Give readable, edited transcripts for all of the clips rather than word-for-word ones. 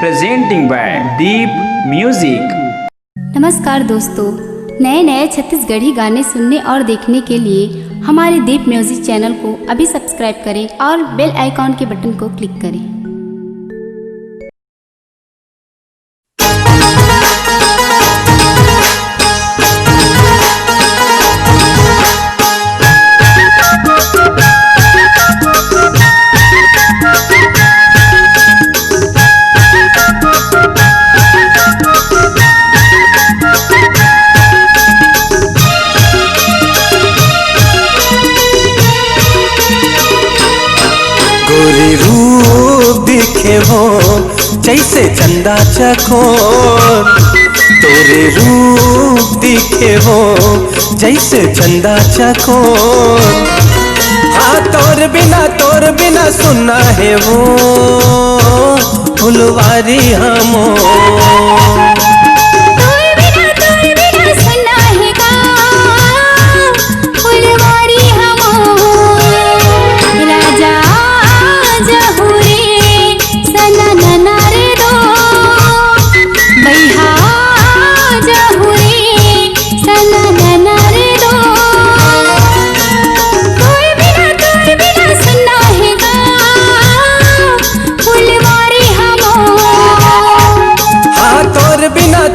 presenting by Deep Music। नमस्कार दोस्तों, नए नए छत्तीसगढ़ी गाने सुनने और देखने के लिए हमारे दीप म्यूजिक चैनल को अभी सब्सक्राइब करें और बेल आइकॉन के बटन को क्लिक करें। गोरी रूप दिखे हो जैसे चंदा चकोर, तोरे रूप दिखे हो जैसे चंदा चकोर। हाँ तोर बिना सुना है वो फुलवारी हमो।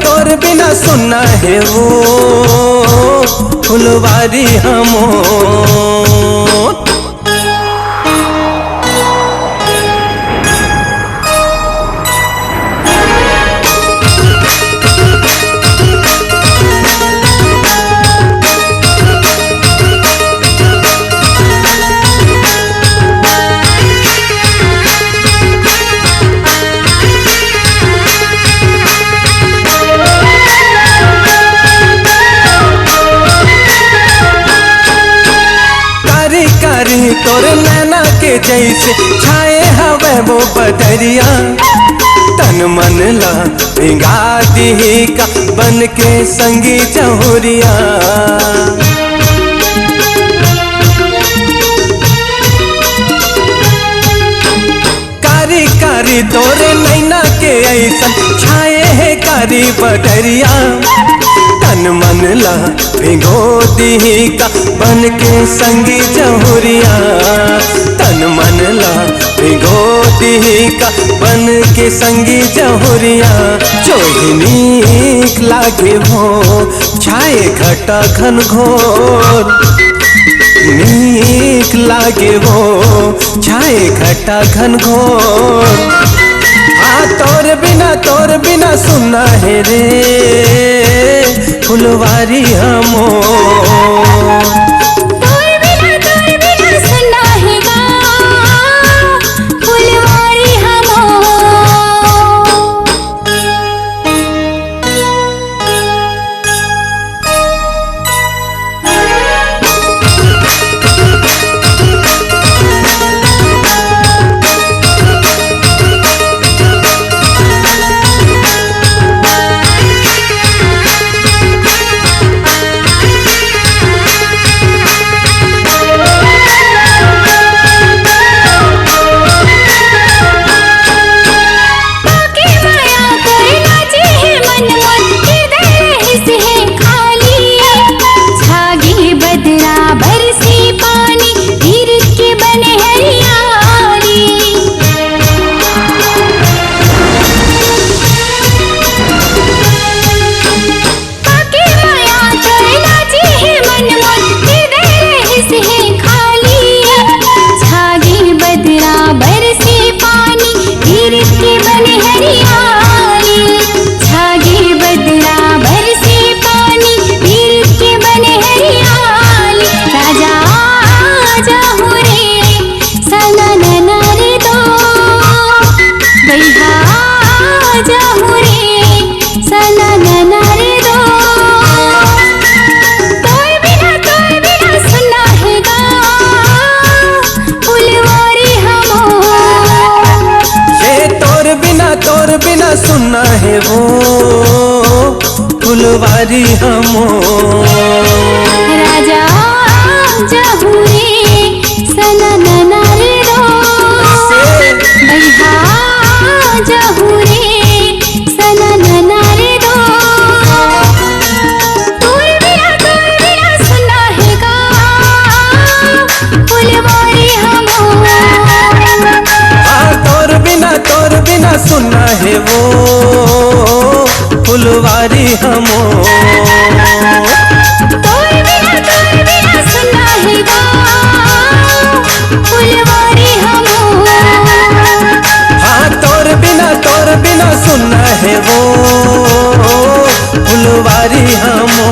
तोर बिना सुना है वो फुलवारी हमो। तोर नैना के जैसे छाए हवे वो बदरिया, तन मन ला भिंगा दी का बन के संगी चहुरिया। कारी कारी तोर नैना के ऐसा छाए है कारी बदरिया, तन मन ला भिगो दी का बन के संगी चहुरिया। तन मन ला भिगो दी का बन के संगी चहुरिया। जोहिनी लागे हो छाए घटा घन घोर, नीक लागे वो छाए घटा घन घोर। हाँ तोर बिना सुना है रे फुलवारी हमो। सुना है वो फुलवारी हमो। राजा जहुरे सनन रे रो, बैहा जहुरे बिना सुना है वो फुलवारी हमो। तोर बिना सुना है वो फुलवारी हमो। हाँ तोर बिना सुना है वो फुलवारी हमो।